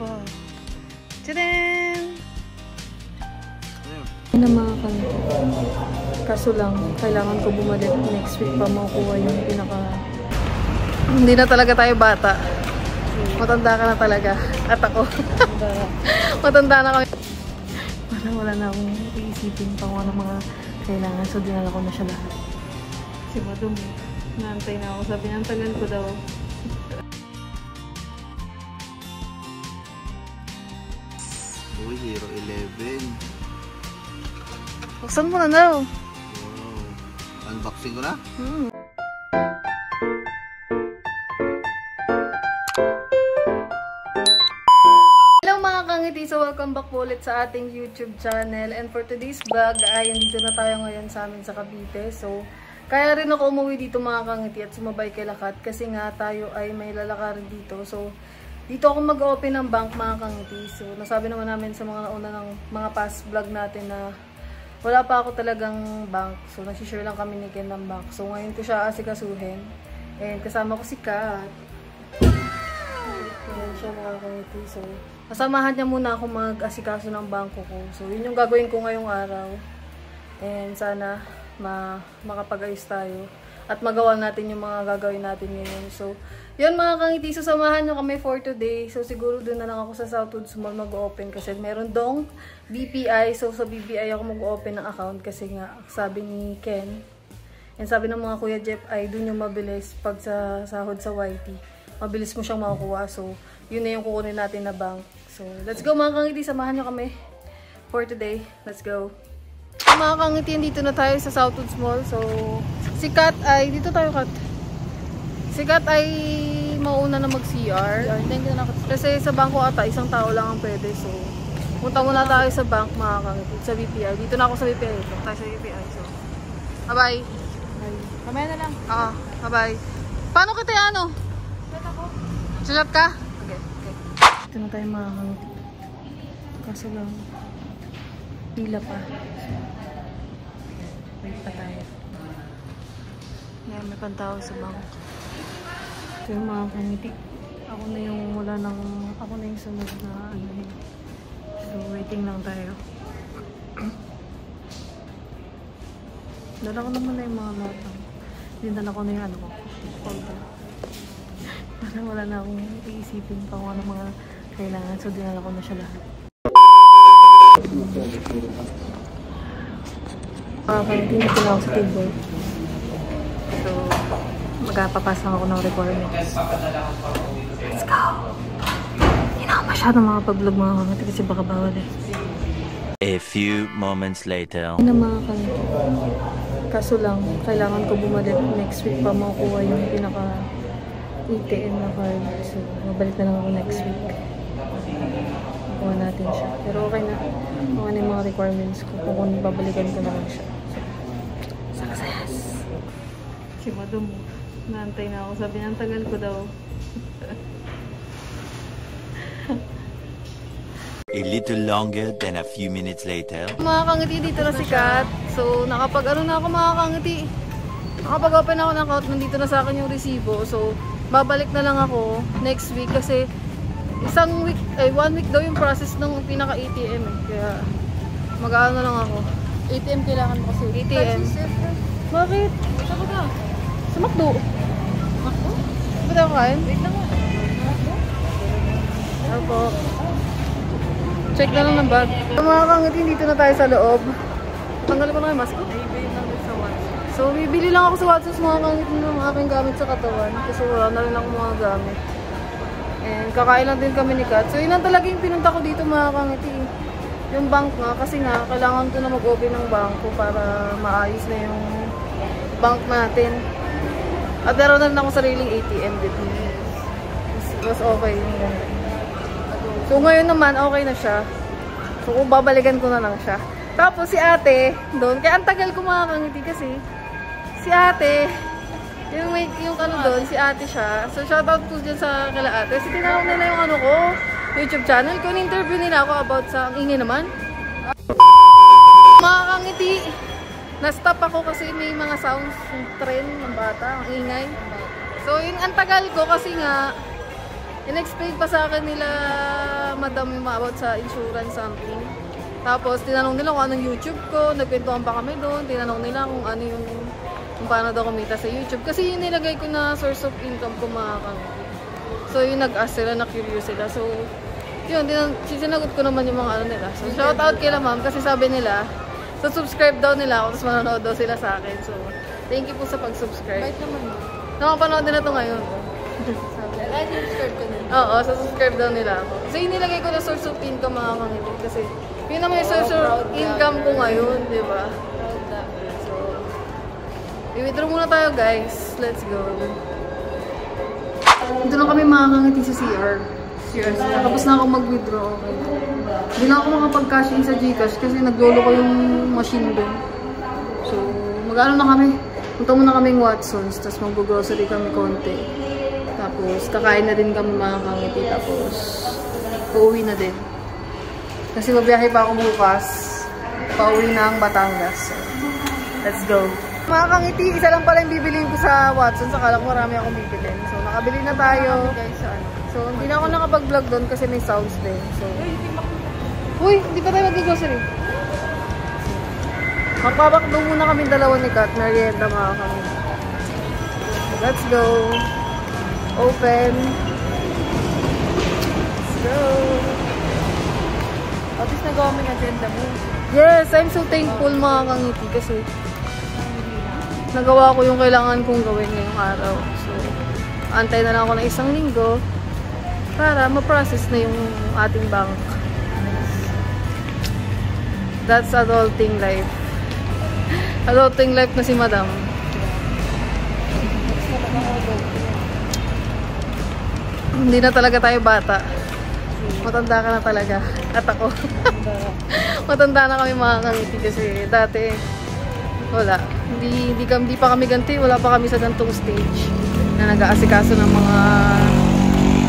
pa. Tadaan! Na mga kanto. Kaso lang, kailangan ko bumalik next week pa makukuha yung pinaka... Hindi na talaga tayo bata. Matanda ka na talaga. At ako. Matanda na kami. Parang wala na akong iisipin pa kung ano mga kailangan. So, dinala ko na siya lahat. Si Madum, naantay na ako. Sabi niya, tagal ko daw. Uy, Hero 11. Buksan mo na daw. Wow. Unboxing ko na? Hello mga kangiti, so welcome back po ulit sa ating YouTube channel. And for today's vlog ay nandito na tayo ngayon sa amin sa Cavite. So, kaya rin ako umuwi dito mga kangiti at sumabay kay Lakat kasi nga tayo ay may lalakarin dito. So, dito ako mag-open ng bank mga kangiti. So, nasabi naman namin sa mga nauna ng mga past vlog natin na wala pa ako talagang bank. So, nagsishare lang kami ni Ken ng bank. So, ngayon ko siya asikasuhin. And kasama ko si Kat. Ayan siya mga kangiti. So, kasamahan niya muna ako mag-asikaso ng bangko ko. So, yun yung gagawin ko ngayong araw. And sana makapag-ayos tayo. At magawa natin yung mga gagawin natin ngayon. So, yun mga kangiti. So, samahan nyo kami for today. So, siguro doon na lang ako sa Southwoods Mall mag-open. Kasi meron dong BPI. So, sa BPI ako mag-open ng account. Kasi nga, sabi ni Ken. And sabi ng mga Kuya Jeff ay doon yung mabilis pag sa sahod sa YT. Mabilis mo siyang makukuha. So, yun na yung kukunin natin na bank. So, let's go mga kangiti. Samahan nyo kami for today. Let's go. Mga kangiti, dito na tayo sa Southwoods Mall. So, si Kat ay, dito tayo Kat. Si Kat ay mauna na mag-CR. Kasi sa bangko ata, isang tao lang ang pwede. So, punta muna tayo sa bank mga kangiti. Sa BPI. Dito na ako sa BPI. Dito tayo sa BPI. So, bye-bye. Kamaya na lang. Bye-bye. Paano kita ano? Chat ako. Chat ka? Okay. Ito na tayo mga kangiti. Kaso lang, pila pa. Wait pa tayo. Yan, may pantao sa bank. So yung mga kangiti, ako na yung ako na yung sunod na ano yun. So waiting lang tayo. Dala ko naman na yung mga latang. Dinala ko na yung ano ko. Folder. Parang wala na akong iisipin pa kung ano mga kailangan. So dinala ko na siya lahat. Kangiti, dito na ako sa table. So, magpapasa ako ng requirements. Let's go! Hindi na ako masyadong makapag-vlog mga kangiti kasi baka bawal eh. A few moments later. Hindi na mga kangiti. Kaso lang, kailangan ko bumalik next week pa makukuha yung pinaka ATM na card. So, mabalik na lang ako next week. Makuha natin siya. Pero okay na. Okay na yung mga requirements ko. Kung babalikan ko na lang siya. So, success! Si Madum, naantay na ako. Sabi niya, tagal ko daw. A little longer than a few minutes later. Mga kangiti, dito na si Kat. So, nakapag-ano na ako mga kangiti. Nakapag-open ako ng account. Nandito na sa akin yung resibo. So, babalik na lang ako next week kasi isang week, 1 week daw yung process ng pinaka-ATM eh. Kaya, mag-ano lang ako. ATM kailangan mo kasi. ATM. Bakit? Saan ka? Sa McDo. Ako? Ba't ako kain? Wait lang mo. Opo. Check na lang ng bag. Mga kangiti, dito na tayo sa loob. Tanggalin ko na yung mask ko. Naibayin lang sa Watsons. So, bibili lang ako sa Watsons mga kangiti ng aking gamit sa katawan. Kasi wala na rin ako mga gamit. And kakain lang din kami ni Kat. So, yun lang talaga yung pinunta ko dito mga kangiti. Yung bank nga, kasi nga, kailangan ko na mag-open ng bangko para maayos na yung bank natin. At meron na rin ako sariling ATM dito. Mas okay yung ganun. So, ngayon naman, okay na siya. So, kung babalikan ko na lang siya. Tapos, si ate, doon. Kaya ang tagal ko mga kangiti kasi, si ate, yung ano doon, si ate siya. So, shoutout po dyan sa kala ate. Kasi tinawag nila yung ano ko, YouTube channel. Kung interview nila ako about sa, ang ingay naman. Mga kangiti, na-stop ako kasi may mga sounds, yung trend ng bata, ang ingay. So, yung ang tagal ko kasi nga, in-explain pa sa akin nila, madam, yung about sa insurance something. Tapos, tinanong nila kung anong YouTube ko, nagkwentuhan pa kami doon, tinanong nila kung ano yung, kung paano daw kumita sa YouTube. Kasi yung nilagay ko na source of income ko mga kangiti. So, yung nag-ask sila, na-curious sila. So, yun, sinagot ko naman yung mga ano nila. So, shout out kila ma'am, kasi sabi nila, so, subscribe daw nila ako, tapos manonood daw sila sa akin. So, thank you po sa pag-subscribe. Bait naman. Nakapanood din na ito ngayon. Ay, subscribe ko na. Oo, so subscribe daw nila ako. So, inilagay ko na source of income mga kangiti. Kasi, yun naman yung source of income ko ngayon, di ba? So, i-withdraw muna tayo guys. Let's go. Dito na kami mga kangiti sa CR. Tapos na ako mag-withdraw. Okay. Hindi na ako makapag-cash in sa Gcash kasi naglolo ko yung machine doon. So, mag-ano na kami. Punta muna kaming Watsons, tapos mag-grocery kami konti. Tapos, kakain na din kami mga kangiti. Tapos, uuwi na din. Kasi mabiyahe pa ako bukas. Pauwi na ang Batangas. So, let's go. Mga kangiti, isa lang pala yung bibiliin ko sa Watsons. Akala ko marami akong bibilin. So, nakabili na tayo. So, hindi na ako nakapag-vlog doon kasi may sounds din. So, uy, hindi pa tayo mag-grocery. Magpapakdo muna kami dalawa ni Kat. Merienda mga kangiti. Let's go. Open. Let's go. At least nagawa mo yung agenda mo. Yes, I'm so thankful mga kangiti kasi nagawa ko yung kailangan kong gawin ngayong araw. So, antay na lang ako ng isang linggo para ma-process na yung ating bank. That's adulting life. Adulting life na si Madam. Hindi na talaga tayo bata. Matanda ka na talaga. At ako. Matanda na kami mga kangiti kasi dati wala. Hindi pa kami ganti. Wala pa kami sa gantong stage na nag-aasikaso ng mga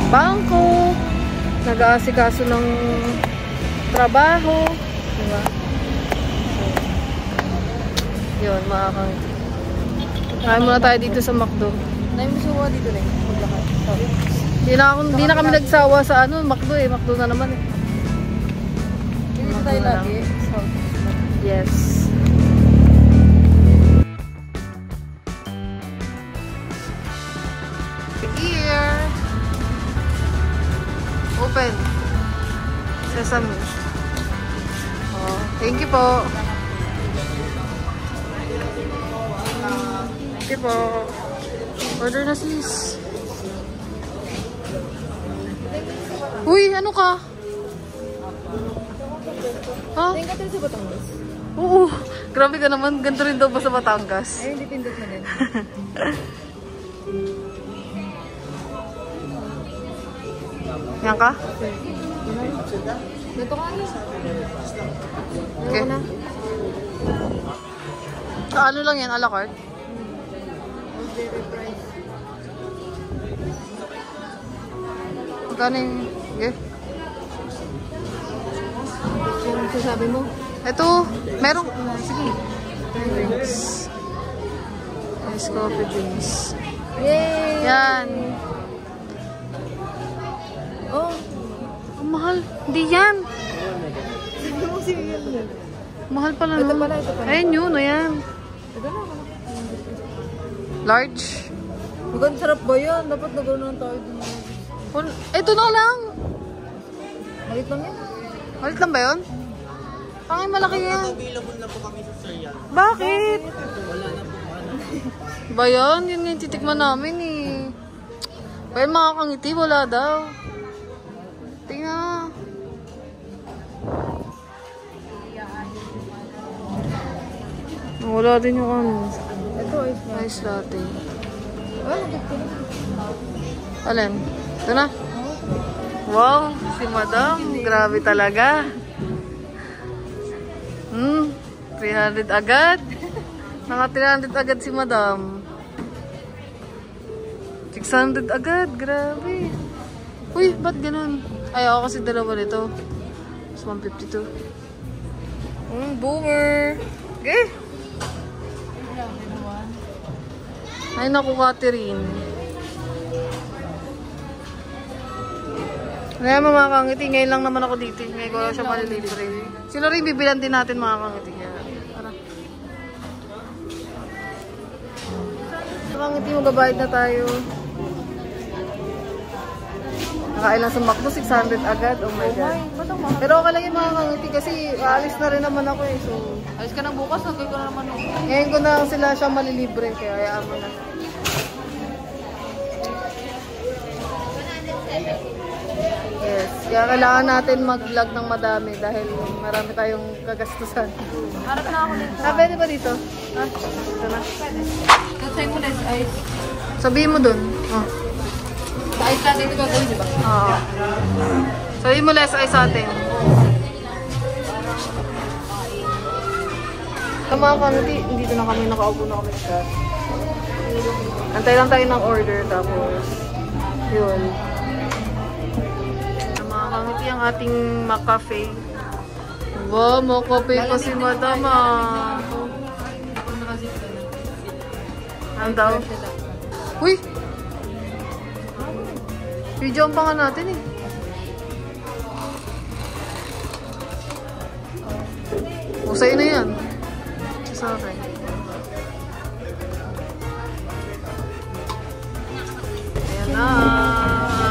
bangko, nag-aasikaso ng trabaho. Diba? So, yun mga kangiti. Kain muna tayo dito sa McDo. Naimisuwa dito na yung paglakad. Hindi na kami nagsawa sa McDo eh. McDo na naman eh. Dito tayo lagi. Yes. Here. Open. Sesame. Oh, thank you po. Thank you po. Order na sis. Uy, ano ka? Ha? Tingin ka sa Batangas? Oo. Grabe ka naman. Ganito rin daw ba sa Batangas? Ay, hindi pindot na din. Yan ka? Dito ka ano? Okay. Na. Ano lang yan? A la carte? Very price. Magkano yung... Okay. Yung sasabi mo? Ito. Meron. Sige. Drinks. Ice coffee drinks. Yay! Yan. Oh, Ang mahal. Hindi yan. sabi mo sige yan. Mahal pala. Ito no? pala, ito pala. Ayun yun. Ayan. Ito na ako. Large. Maganda sarap ba yan? Dapat naganoon tayo dun. Ito na lang. Malit lang yan. Malit lang ba yun? Pangay malaki yan. Available na po kami sa Serial. Bakit? Wala na po Ba yan? Yun nga yung titikman namin eh. Ba yung mga kangiti? Wala daw. Tingnan. Wala din yung ano. Ito is na. Ice latte. Ah, nagkakita na. Alin? Ito na. Wow, si Madam. Grabe talaga. 300 agad. Naka 300 agad si Madam. 600 agad. Grabe. Uy, ba't ganun? Ay, ako kasi dalawa nito. It's 152. Boomer. Okay. Ay, naku, Catherine. Kaya mga kangiti, ngayon lang naman ako dito. Ngayon ko lang siya malilibre. Sino rin bibilan din natin mga kangiti. Kaya, tara. Mga kangiti, magabayad na tayo. Nakain lang sa McDo, 600 agad. Oh my God. Pero okay lang yung mga kangiti kasi aalis na rin naman ako eh. So, Alis ka na bukas, nagay ko na naman. ngayon ko na sila siya malilibre. Kaya hayaan mo na. Yes, kaya kailangan natin mag-vlog ng madami dahil marami tayong kagastusan. Harap na ako dito. Pwede ba dito? Dito na. Kasi mo na ice. Sabihin mo dun. Oh. Sa ice natin ito gagawin, di ba? Oo. Sabihin mo less ice sa atin. Sa mga kanati, dito na kami, nakaupo na kami sa cash. Antay lang tayo ng order, tapos yun. Sa mga kanati, ang ating McCafe. Wow, McCafe pa si Madam ah. Ano daw? Uy! Video pa nga natin eh. O, sa'yo na yan. Sa akin. Ayan na.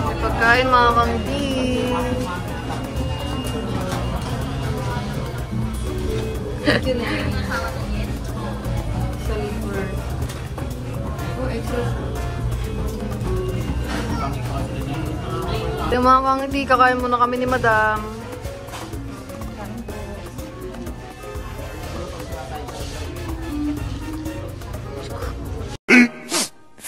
May pagkain mga kangti. Sa liver. Oh, extra. Yung mga kangti, kakain muna kami ni Madam.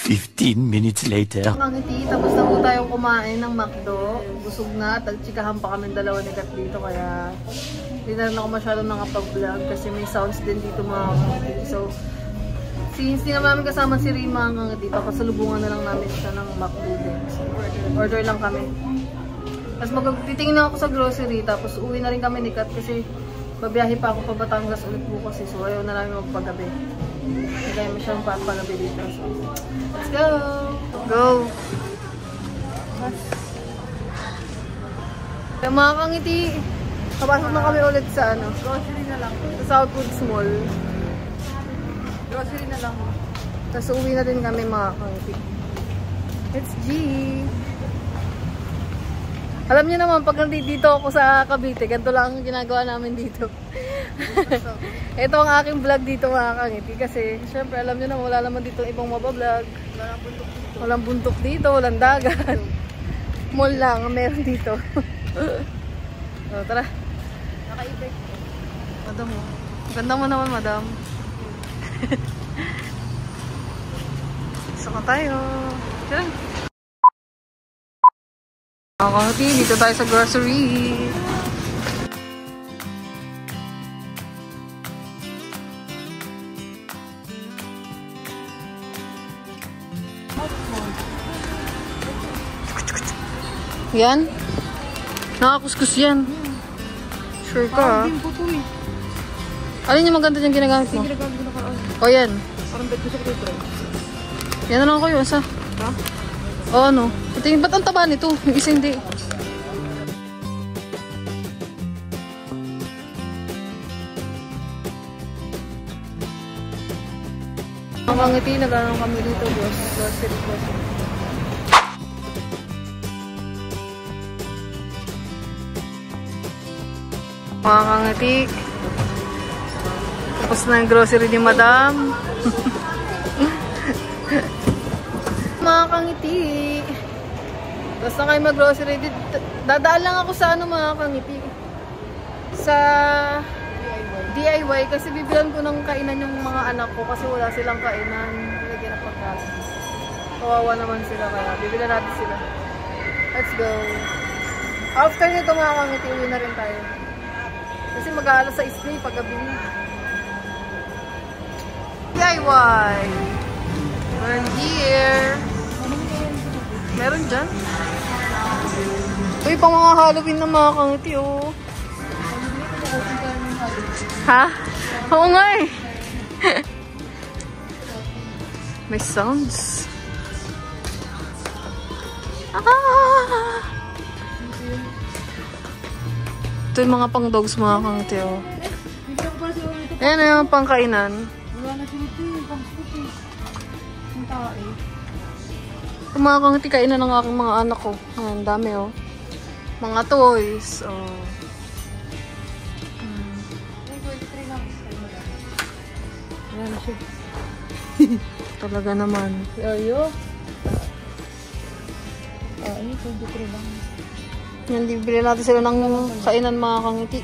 15 minutes later. Kangiti, tapos na po tayong kumain ng McDo. Busog na, tagtsikahan pa kami dalawa ni Kat dito, kaya hindi na rin ako masyadong nakapag-vlog kasi may sounds din dito mga kangiti. So, since di naman namin kasama si Rima ang kangiti, papasalubungan na lang namin siya ng McDo din. So, order lang kami. Tapos titingin na ako sa grocery, tapos uwi na rin kami ni Kat kasi babiyahe pa ako pa Batangas ulit bukas eh. So, ayaw na namin magpagabi. Hindi kaya masyadong papagabi dito. So, let's go! Go! Kaya mga kangiti, kapasok na kami ulit sa ano? Grocery na lang. Sa Southwoods Mall. Grocery na lang. Tapos uwi na din kami mga kangiti. It's G! Alam niyo naman, pag nandito ako sa Cavite, ganito lang ang ginagawa namin dito. Ito ang aking vlog dito mga kangiti. Kasi, syempre, alam niyo naman, wala naman dito ibang mabablog. Walang bundok dito, walang dagat. Mall lang ang meron dito. So, tara. Nakaibig. Madam mo. Ganda mo naman, madam. Saka tayo. Tara. Mga kangiti, dito tayo sa grocery. Yan? Nakakuskus yan. Sure ka? Hindi po ito eh. Alin yung maganda dyan ginagamit mo? Ginagamit ko na karaan. O yan. Parang bet ko sa kuto. Yan na lang ako yun. Sa? Ha? O ano? Tingin, ba't ang taba nito? Yung isa hindi. Ang kangiti, nag-anong kami dito. Grocery. Mga kangiti. Tapos na yung grocery ni Madam. Mga kangiti. Tapos na kayo mag-grocery. Dadaan lang ako sa ano mga kangiti. Sa DIY kasi bibilan ko ng kainan yung mga anak ko kasi wala silang kainan. Nilagyan ng pagkain. Kawawa naman sila kaya bibilan natin sila. Let's go. After nito mga kangiti, uwi na rin tayo. Kasi mag-aalas sa isli paggabi na. DIY. We're here. Meron dyan. Uy, pang mga Halloween na mga kangiti, oh. Ha? Oo nga eh. May sounds. Ah! Ito yung mga pang dogs mga kangiti, oh. Ayan na yung pangkainan. Wala na sila ito yung pang-scoop eh. Ang tae. Ito mga kangiti, kainan ng aking mga anak ko. Ayan, dami, oh. Mga toys, oh. Wala na siya. Talaga naman. Ayo. Ay, 23 lang. Yan, bibili natin sila ng kainan mga kangiti.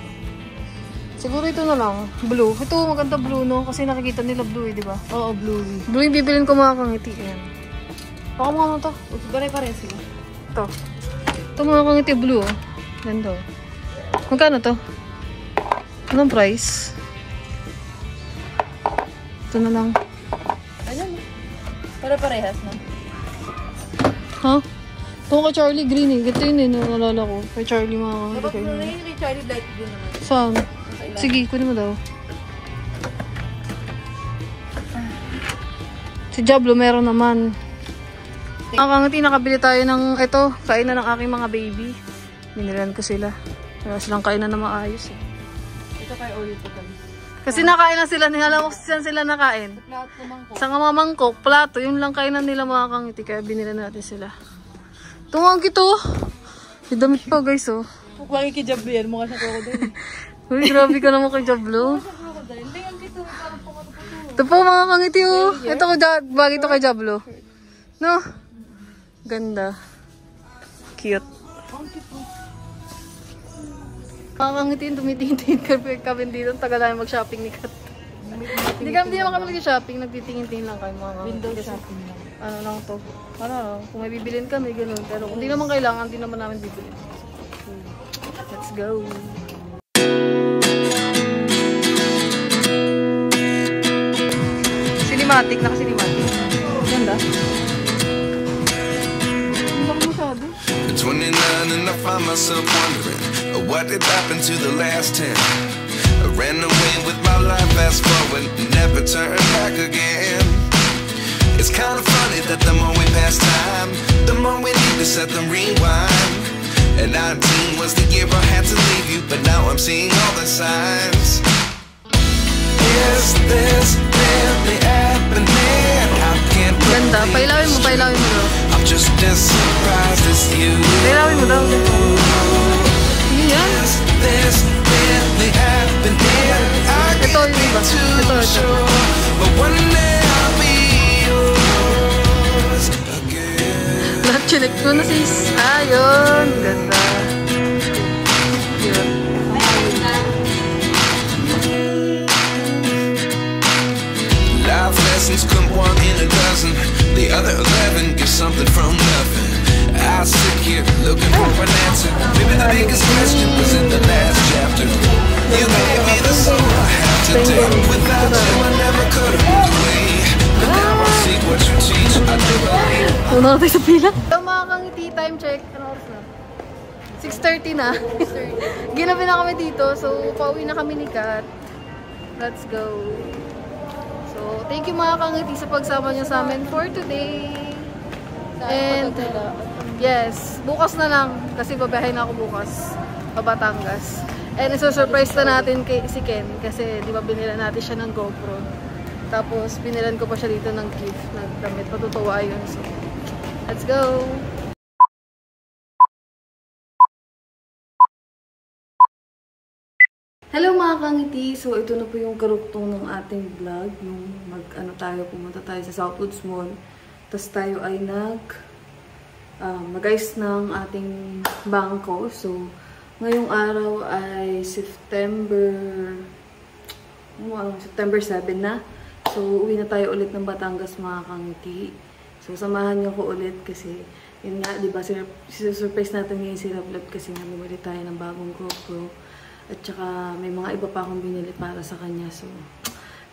Siguro ito na lang. Blue. Ito, maganda blue, no? Kasi nakikita nila blue, di ba? Oo, blue. Blue yung bibilin ko mga kangiti. Yan. Baka mo ano to? Pare-pare sila. Ito. Ito mga kangiti blue, oh. Ganda, oh. Magkano to? Anong price? Ito na lang. Ayan. Pare-parehas na. Ha? Ito kay Charlie Green eh. Ito yun eh, naalala ko. Kay Charlie mga kangiti Dapat kayo. mo na yun kay Charlie Light Blue naman. Saan? Sige, kunin mo daw. Si Diablo meron naman. Ang kangiti, nakabili tayo ng ito, kainan ng aking mga baby. Binilan ko sila. Wala silang kainan na maayos eh. Ito kay Oli po kami. Kasi nakain na sila, alam mo saan sila nakain. Lahat naman ko. Sa nga mangkok, plato, yun lang kainan nila mga kangiti, kaya binila natin sila. Tungag ito. May damit pa guys oh. Bakit kay Jablo yan? Mukha siya crocodile. Uy, grabe ka naman kay Diablo. Crocodile? Hindi, ang kito. Parang pumato-puto. Ito po mga kangiti oh. Ito ko bagay ito kay Diablo. No? Ganda. Cute. Ang kito. Mga kangiti, tumitingin-tingin kami dito. Tagal namin mag-shopping ni Kat. Hindi naman kami nag-shopping. Nagtitingin-tingin lang kayo mga Window kangiti. shopping lang. Ano lang to. Ano lang. Kung may bibilin kami, gano'n. Pero kung di naman kailangan, di naman namin bibilin. Let's go. Cinematic. Naka-cinematic. Ganda. Hindi ako masyado. 29 and I find myself wondering what did happen to the last 10. I ran away with my life, fast forward, never turn back again. It's kind of funny that the more we pass time, the more we need to set the rewind. And 19 was the year I had to leave you, but now I'm seeing all the signs. Is this really happening? I can't Ganda. Pailawin mo daw. I'm just as surprised as you. Pailawin mo daw. Yun yan. Is this really happening? I Ito can't yung be iba. too Ito. sure, but one day I'll be yours again. Lahat chinek ko na sis. Ayun. Ganda. Cute. Life lessons come one in a dozen. The other 11 get something from nothing. I sit here looking for an answer. Maybe the biggest question was in the last chapter. You gave me the soul I have today. Without you I never could have moved away. But now I see what you teach. I do believe. Una tayo sa pila. So mga kangiti, time check. Ano oras na? 6:30 na. Ginabi na kami dito. So pauwi na kami ni Kat. Let's go. So thank you mga kangiti sa pagsama nyo sa amin for today. And yes, bukas na lang. Kasi babahay na ako bukas. Batangas. And iso-surprise na natin si Ken. Kasi di ba binila natin siya ng GoPro. Tapos binilan ko pa siya dito ng gift. Nagdamit. Patutuwa yun. So let's go! Hello mga kangiti! So ito na po yung karuktong ng ating vlog. Yung pumunta tayo sa Southwoods Mall. Tapos tayo ay mag-ayos ng ating bangko. So ngayong araw ay September 7 na. So uwi na tayo ulit ng Batangas mga kangiti. So samahan niyo ko ulit kasi yun nga, diba, surprise natin ngayon si Vlog kasi namimili tayo ng bagong GoPro. At saka may mga iba pa akong binili para sa kanya. So,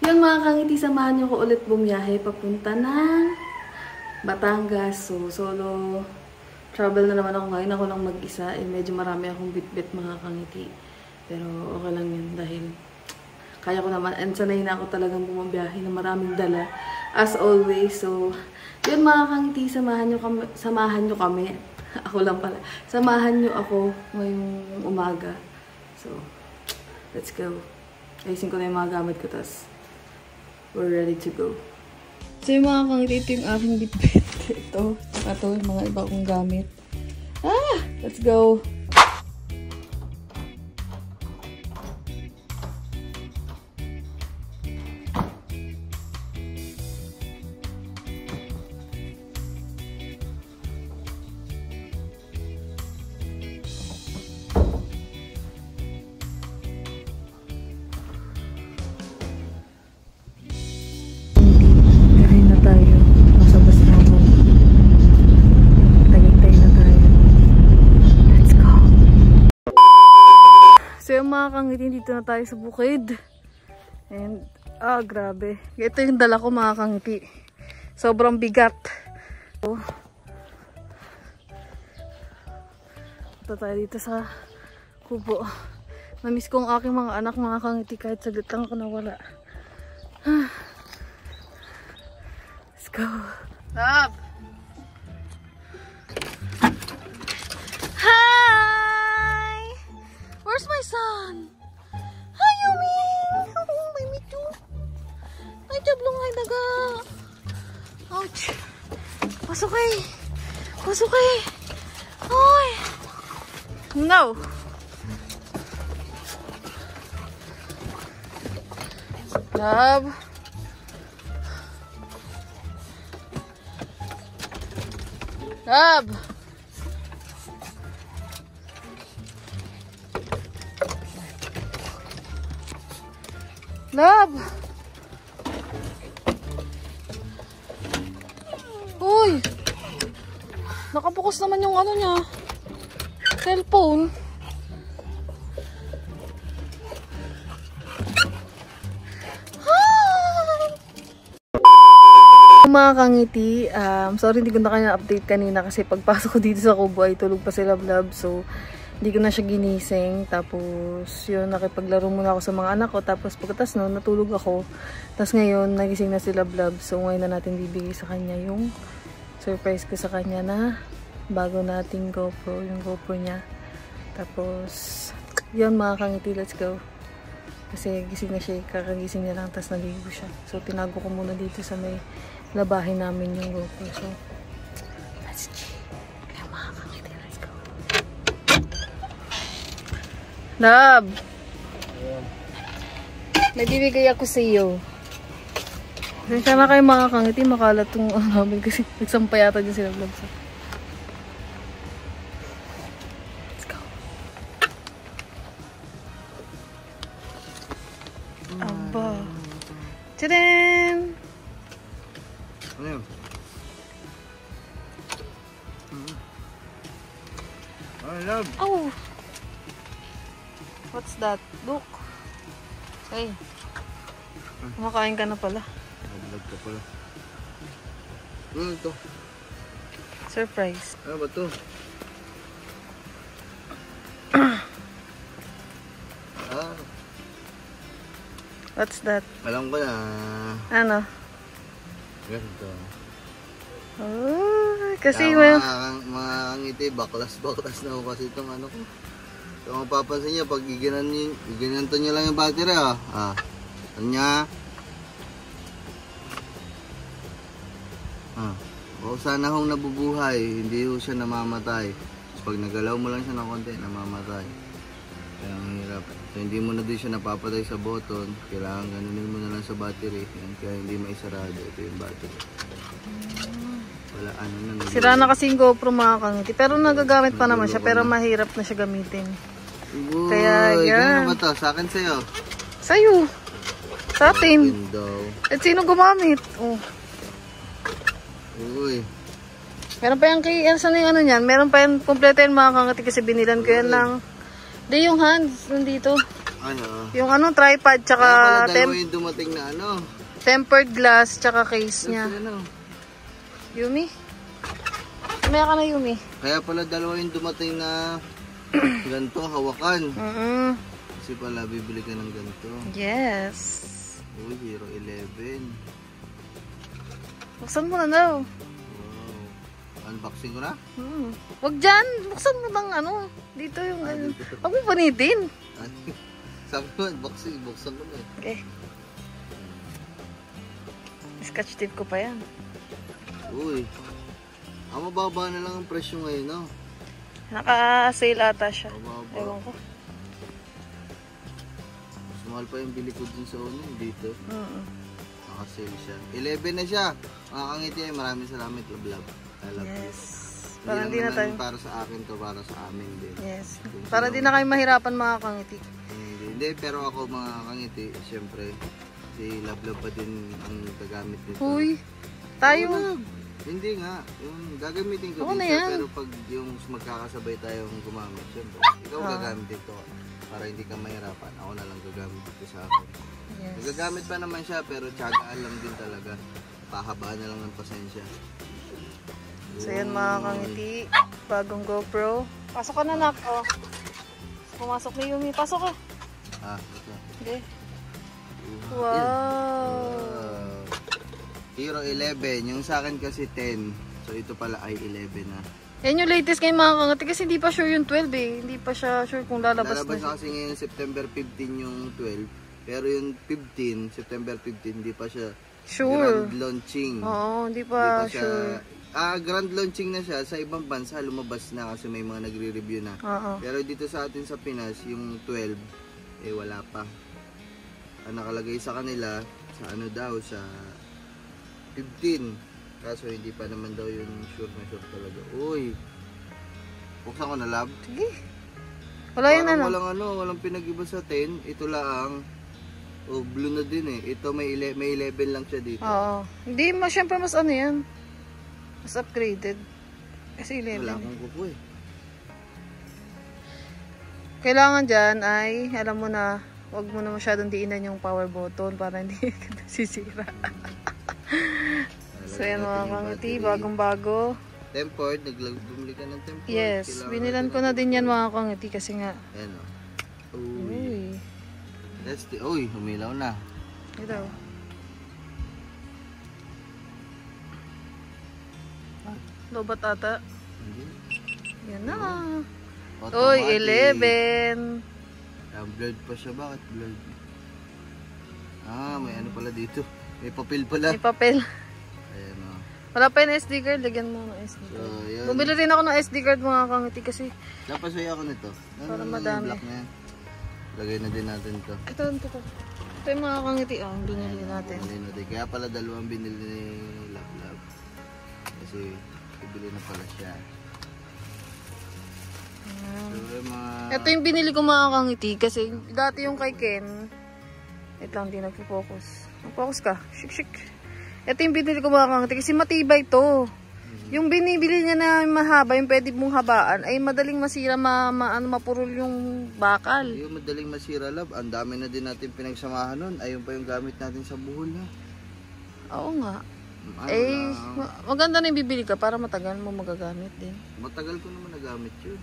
yun mga kangiti, samahan niyo ko ulit bumiyahe papunta ng Batangas. So, solo travel na naman ako ngayon. Ako lang mag-isa. Medyo marami akong bit-bit mga kangiti. Pero okay lang yun dahil kaya ko naman. And sanay na ako talagang bumabiyahe na maraming dala. As always. So, yun mga kangiti, samahan nyo kami. Ako lang pala. Samahan nyo ako ngayong umaga. So, So, let's go. Ayusin ko na yung mga gamit ko, tas we're ready to go. So, yung mga kangiti, ito yung aking dipit. Ito, yung mga iba kong gamit. Let's go! So yung mga kangiti, dito na tayo sa bukid. And, grabe. Ito yung dala ko mga kangiti. Sobrang bigat. So, ito tayo dito sa kubo. Namiss ko ang aking mga anak, mga kangiti, kahit saglit lang ako nawala. Let's go. Love! Where's my son? Hi, Yumi! Oh, may me too. Ay, jablong ay daga. Ouch. Pasok eh. Pasok eh. Ay. No. Love. Love. Love! Uy! Nakabukas naman yung ano niya. Cellphone. Mga kangiti, sorry hindi ko na kanya update kanina kasi pagpasok ko dito sa kubo ay tulog pa si Love. So, hindi ko na siya ginising. Tapos, yun, nakipaglaro muna ako sa mga anak ko. Tapos, pagkatas no, natulog ako. Tapos ngayon, nagising na si Love. So, ngayon na natin bibigay sa kanya yung surprise ko sa kanya na bago nating GoPro. Yung GoPro niya. Tapos, yun mga kangiti, let's go. Kasi gising na siya, kakagising niya lang. Tapos, naligo siya. So, tinago ko muna dito sa may labahin namin yung GoPro. So, let's go. Love! May bibigay ako sa iyo. Sana kayo mga kangiti, makalat itong namin kasi nagsampay yata dyan sila vlog. Let's go. Aba. Tadam! Ano yun? Oh, Love! Oh! What's that? Look. Ay. Kumakain ka na pala. Nag-vlog ka pala. Ano ito? Surprise. Ano ba ito? What's that? Alam ko na. Ano? Ganito. Oh, kasi Kaya mga ngiti, baklas na ako kasi itong ano ko. Kung mapapansin nyo, pag giganto nyo lang yung battery, kanya. O sana hong nabubuhay, hindi ho siya namamatay. Pag nagalaw mo lang siya ng konti, namamatay. Kaya ang hirap. So hindi mo na din siya napapatay sa button, kailangan ganunin mo na lang sa battery. Kaya hindi maisarado. Ito yung battery. Wala, ano na. sira na kasi yung GoPro mga kangiti. Pero nagagamit pa naman siya, pero mahirap na siya gamitin. Uy, kaya yan. Ano ba ito? Sa akin sa'yo? Sa'yo. Sa atin. Window. At sino gumamit? Oh. Uy. Meron pa yung kay Elsa na yung ano niyan. Meron pa yung kompleto yung mga kangati kasi binilan ko yan lang. Di yung hands nandito. Ano? Yung ano, tripod tsaka Kaya pala dalawa yung dumating na ano. tempered glass tsaka case niya. Ano? Yumi? Kumaya ka na, Yumi. Kaya pala dalawa yung dumating na ganito, hawakan. Kasi pala bibili ka ng ganito. Yes. Uy, Hero 11. Buksan mo na daw. Wow. Unboxing ko na? Wag dyan. Buksan mo ng ano. Dito yung ganun. Huwag mo panitin. Sabi mo, unboxing. Buksan ko na eh. Okay. Scotch tape ko pa yan. Uy. Mababa na lang ang presyo ngayon, no? Naka-sale ata siya. Mababa. Ewan ko. Mas mahal pa yung bili ko dun sa una, dito. Naka-sale siya. 11 na siya. Mga kangiti, maraming salamat, love. I love you. Yes. Para hindi na tayo. Para sa akin to, para sa amin din. Yes. Para di na kayo mahirapan mga kangiti. Hindi, pero ako mga kangiti, syempre, si Love pa din ang gagamit nito. Uy, tayo. Oh, hindi nga, yung gagamitin ko Ako din na siya, yan. pero pag yung magkakasabay tayong gumamit, syempre, ikaw gagamit ito para hindi ka mahirapan. Ako na lang gagamit ito sa akin. Yes. Nagagamit pa naman siya, pero tiyagaan lang din talaga. Pahabaan na lang ng pasensya. So yan mga kangiti, bagong GoPro. Pasok ka na nak, oh. Pumasok ni Yumi, pasok ka. Ito. Okay. Wow. Hero 11, yung sa akin kasi 10. So ito pala ay 11 na. Yan yung latest ngayon mga kangiti kasi hindi pa sure yung 12 eh. Hindi pa siya sure kung lalabas Lalabas na. na kasi ngayon September 15 yung 12. Pero yung 15, September 15, hindi pa siya Sure. grand launching. Oo, hindi pa Hindi pa siya, sure. grand launching na siya. Sa ibang bansa, lumabas na kasi may mga nagre-review na. Oo. Pero dito sa atin sa Pinas, yung 12, wala pa. Ang nakalagay sa kanila, sa ano daw, sa 15. Kaso hindi pa naman daw yung sure na sure talaga. Uy! Buksan ko na, lab. Sige. Wala yun ano. Walang pinag-iba sa 10. Ito lang. Oh, blue na din eh. Ito may 11 lang siya dito. Oo. Hindi, syempre mas ano yan. Mas upgraded. Kasi 11. Wala akong kuko eh. Kailangan dyan ay, alam mo na, huwag mo na masyadong diinan yung power button para hindi ka sisira. So yan mga kangiti, bagong bago. Tempered, bumili ka ng tempered. Yes, Kailangan binilan ko na din yan mga kangiti kasi nga. Ayan o. Uy. Uy. Uy, humilaw na. Ito. Lobat ata. Hindi. Yan na. Automatic. Uy, 11. Blurred pa siya. Bakit blurred? May ano pala dito. May papel pala. May papel. Ayan o. Wala pa yung SD card. Lagyan mo ng SD So, card. yun. Bumili rin ako ng SD card mga kangiti kasi Napasaya ako nito. Para Yung madami. black na yan. Lagay na din natin ito. ito. Ito yung mga kangiti. Oh, binili natin. Kaya pala dalawang binili ni Love. Kasi ibili na pala siya. So, Ito yung binili ko mga kangiti kasi dati yung kay Ken. Ito lang, di nagpo-focus. Mag-focus ka. Shik. Ito yung binili ko mga kangiti kasi matibay to. Yung binibili niya na mahaba, yung pwede mong habaan, ay madaling masira, mapurol yung bakal. Yung madaling masira, Love. Ang dami na din natin pinagsamahan nun. Ayun pa yung gamit natin sa buhol na. Oo nga. Ano Maganda na yung bibili ka para matagal mo magagamit din. matagal ko naman nagamit yun.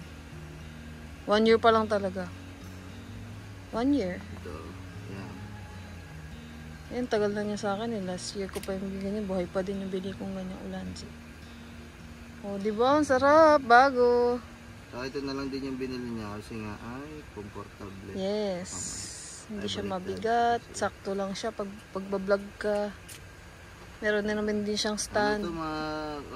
1 year pa lang talaga. 1 year. Ito. Yan. Yan, tagal na niya sa akin eh. Last year ko pa yung ganyan. Buhay pa din yung bili kong ganyang ulansi. Oh, di ba? Ang sarap. Bago. So, ito na lang din yung binili niya kasi nga, ay, comfortable. Yes. Hindi siya mabigat. Sakto lang siya pag pagbablog ka. Meron na naman din siyang Ano stand. to mga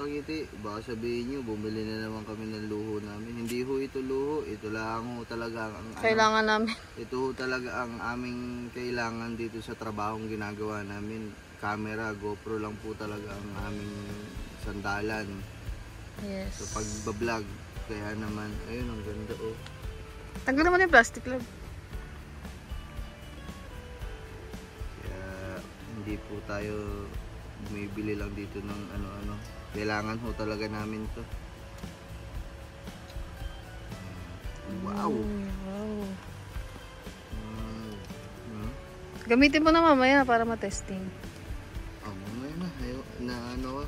kagiti? Baka sabihin nyo, bumili na naman kami ng luho namin. Hindi ho ito luho. Ito lang ho talaga ang Kailangan namin. Ito ho talaga ang aming kailangan dito sa trabahong ginagawa namin. Camera, GoPro lang po talaga ang aming sandalan. Yes. So pagbablog, kaya naman, ayun ang ganda oh. Tanggal naman yung plastic lang. Kaya hindi po tayo bumibili lang dito ng ano-ano. Kailangan ho talaga namin to. Wow! Wow. Hmm. Gamitin mo na mamaya para matesting. Oh, mamaya na. Ayaw, na ano ka?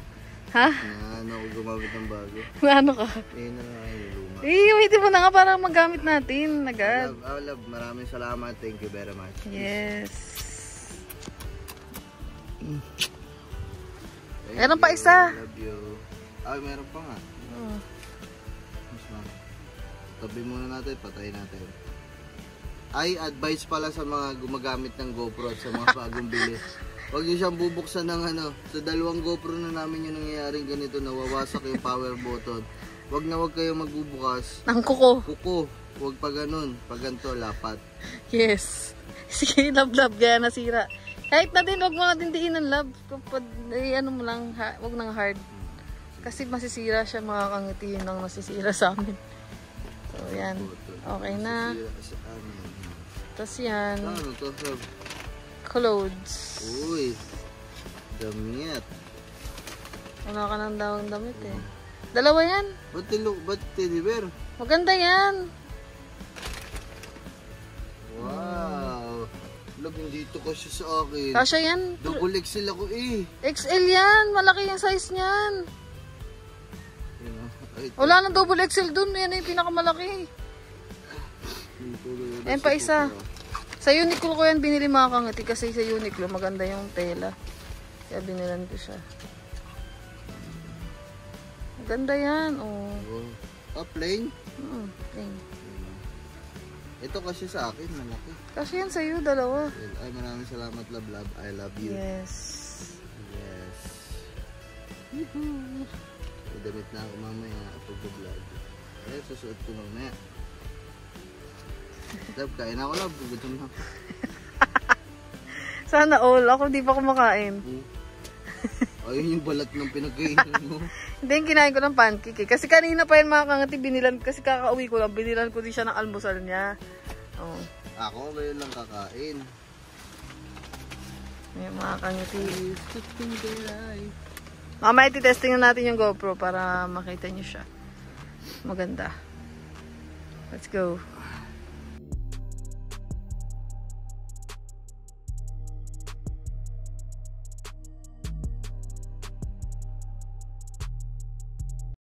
Ha? Na ano ako gumamit ng bago. Ano ka? Ayun na nga yung luma. Gamitin mo na nga para magamit natin agad. Love, maraming salamat. Thank you very much. Yes. Thank Meron pa you. isa. Love you. Ay, meron pa nga. Oh. Mas na. Tabi muna natin, patayin natin. Ay, advice pala sa mga gumagamit ng GoPro at sa mga bagong bili. Huwag nyo siyang bubuksan ng ano. Sa dalawang GoPro na namin yung nangyayaring ganito, nawawasak yung power button. Huwag na huwag kayo magbubukas. Ang kuko. Kuko. Huwag pa ganun. Pag ganito, lapat. Yes. Sige, love, gaya nasira. Kahit na din, huwag mo natin diin ng love. Kapag, ano mo lang, huwag nang hard. Kasi masisira siya, makakangiti yun ang masisira sa amin. So, yan. Okay na. Tapos yan. Ano to, sir? Clothes. Uy. Damit. Wala ka nang dawang damit eh. Dalawa yan. Ba't teddy bear? Maganda yan. Wow. Log, hindi ito kasi sa akin. Kasha yan. Double XL ako eh. XL yan. Malaki yung size niyan. Ay, Wala nang double XL dun. Yan yung pinakamalaki. Ayan pa isa. Sa Uniqlo ko yan binili mga kangiti kasi sa Uniqlo maganda yung tela. Kaya binilan ko siya. Maganda yan. Oh. Plain? Plain. Ito kasi sa akin, malaki. Kasi yan sa'yo, dalawa. Ay, maraming salamat, love. I love you. Yes. Yes. Yuhuu. Damit na ako mamaya kapag vlog. Eh, susuot ko mamaya. Love, kain ako, love. Gutom na ako. Sana all. Ako di pa kumakain. Ayun yung balat ng pinagkainan mo. Hindi, yung kinain ko ng pancake eh. Kasi kanina pa yan mga kangati, binilan, kasi kakauwi ko lang, binilan ko din siya ng almusal niya. Oh. Ako, ngayon lang kakain. Ayan mga kangati. Mamaya ititesting na natin yung GoPro para makita nyo siya. Maganda. Let's go.